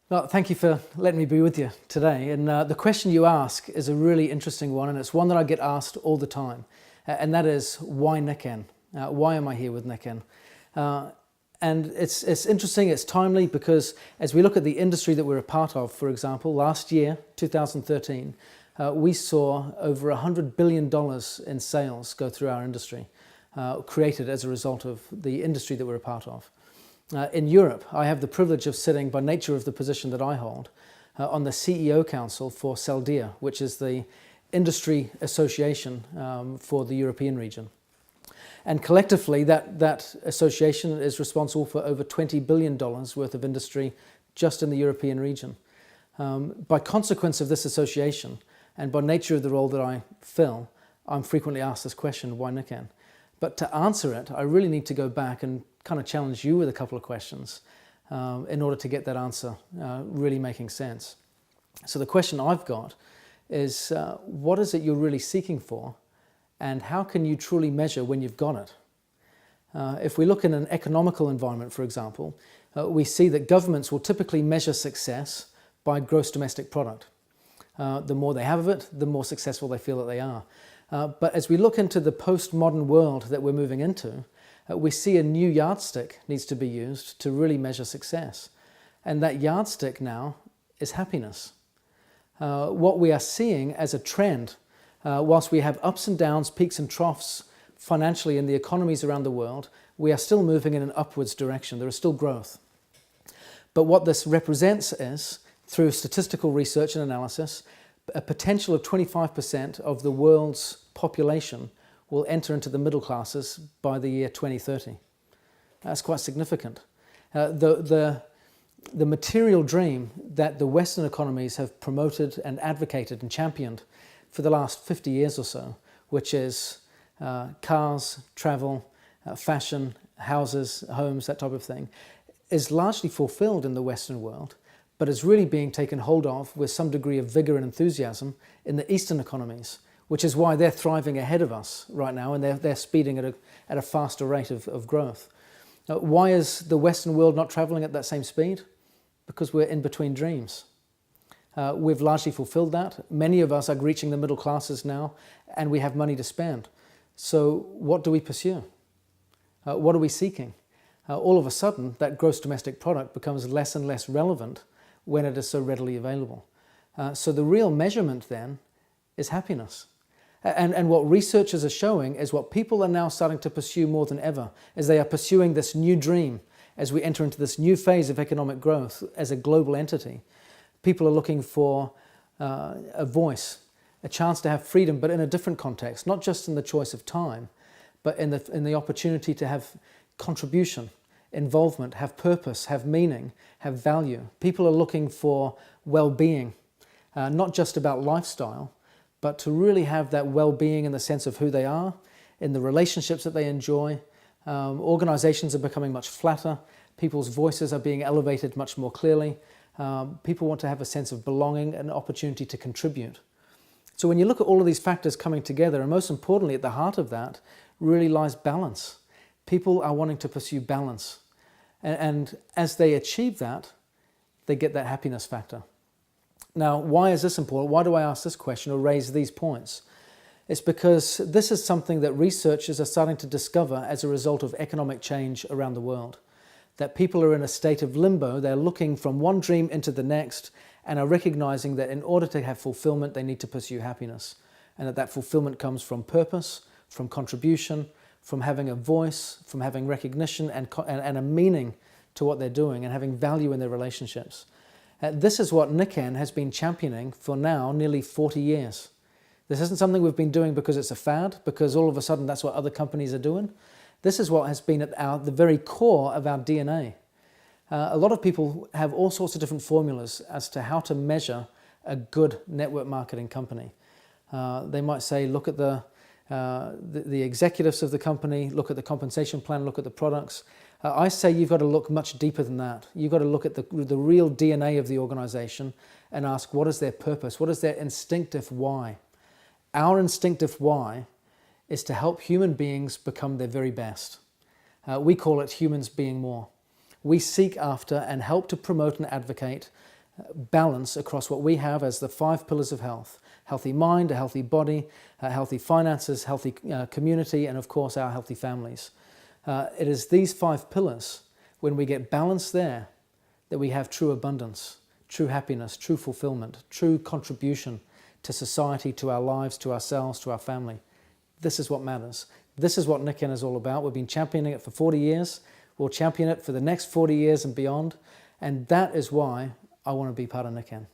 Well, thank you for letting me be with you today. And the question you ask is a really interesting one, and it's one that I get asked all the time. And that is, why Nikken? Why am I here with Nikken? And it's interesting, it's timely, because as we look at the industry that we're a part of, for example, last year, 2013, we saw over $100 billion in sales go through our industry, created as a result of the industry that we're a part of. In Europe, I have the privilege of sitting, by nature of the position that I hold, on the CEO Council for CELDIA, which is the industry association for the European region. And collectively, that association is responsible for over $20 billion worth of industry just in the European region. By consequence of this association, and by nature of the role that I fill, I'm frequently asked this question, why Nikken? But to answer it, I really need to go back and kind of challenge you with a couple of questions in order to get that answer really making sense. So the question I've got is, what is it you're really seeking for, and how can you truly measure when you've got it? If we look in an economical environment, for example, we see that governments will typically measure success by gross domestic product. The more they have of it, the more successful they feel that they are. But as we look into the postmodern world that we're moving into, we see a new yardstick needs to be used to really measure success. And that yardstick now is happiness. What we are seeing as a trend, whilst we have ups and downs, peaks and troughs financially in the economies around the world, we are still moving in an upwards direction. There is still growth. But what this represents is, through statistical research and analysis, a potential of 25% of the world's population will enter into the middle classes by the year 2030. That's quite significant. The material dream that the Western economies have promoted and advocated and championed for the last 50 years or so, which is cars, travel, fashion, houses, homes, that type of thing, is largely fulfilled in the Western world, but is really being taken hold of with some degree of vigor and enthusiasm in the Eastern economies, which is why they're thriving ahead of us right now, and they're speeding at a faster rate of growth. Why is the Western world not traveling at that same speed? Because we're in between dreams. We've largely fulfilled that. Many of us are reaching the middle classes now, and we have money to spend. So what do we pursue? What are we seeking? All of a sudden, that gross domestic product becomes less and less relevant when it is so readily available. So the real measurement then is happiness. And what researchers are showing is what people are now starting to pursue more than ever, as they are pursuing this new dream, as we enter into this new phase of economic growth as a global entity. People are looking for a voice, a chance to have freedom, but in a different context, not just in the choice of time, but in the opportunity to have contribution, involvement, have purpose, have meaning, have value. People are looking for well-being, not just about lifestyle, but to really have that well-being in the sense of who they are, in the relationships that they enjoy. Organizations are becoming much flatter. People's voices are being elevated much more clearly. People want to have a sense of belonging and opportunity to contribute. So when you look at all of these factors coming together, and most importantly at the heart of that, really lies balance. People are wanting to pursue balance. And as they achieve that, they get that happiness factor. Now, why is this important? Why do I ask this question or raise these points? It's because this is something that researchers are starting to discover as a result of economic change around the world. That people are in a state of limbo. They're looking from one dream into the next and are recognizing that in order to have fulfillment, they need to pursue happiness. And that fulfillment comes from purpose, from contribution, from having a voice, from having recognition and a meaning to what they're doing and having value in their relationships. This is what Nikken has been championing for now nearly 40 years. This isn't something we've been doing because it's a fad, because all of a sudden that's what other companies are doing. This is what has been at the very core of our DNA. A lot of people have all sorts of different formulas as to how to measure a good network marketing company. They might say, look at the executives of the company, look at the compensation plan, look at the products. I say you've got to look much deeper than that. You've got to look at the real DNA of the organization and ask, what is their purpose? What is their instinctive why? Our instinctive why is to help human beings become their very best. We call it humans being more. We seek after and help to promote and advocate balance across what we have as the 5 pillars of health: healthy mind, a healthy body, healthy finances, healthy community, and of course our healthy families. It is these 5 pillars, when we get balance there, that we have true abundance, true happiness, true fulfillment, true contribution to society, to our lives, to ourselves, to our family. This is what matters. This is what Nikken is all about. We've been championing it for 40 years. We'll champion it for the next 40 years and beyond. And that is why I want to be part of Nikken.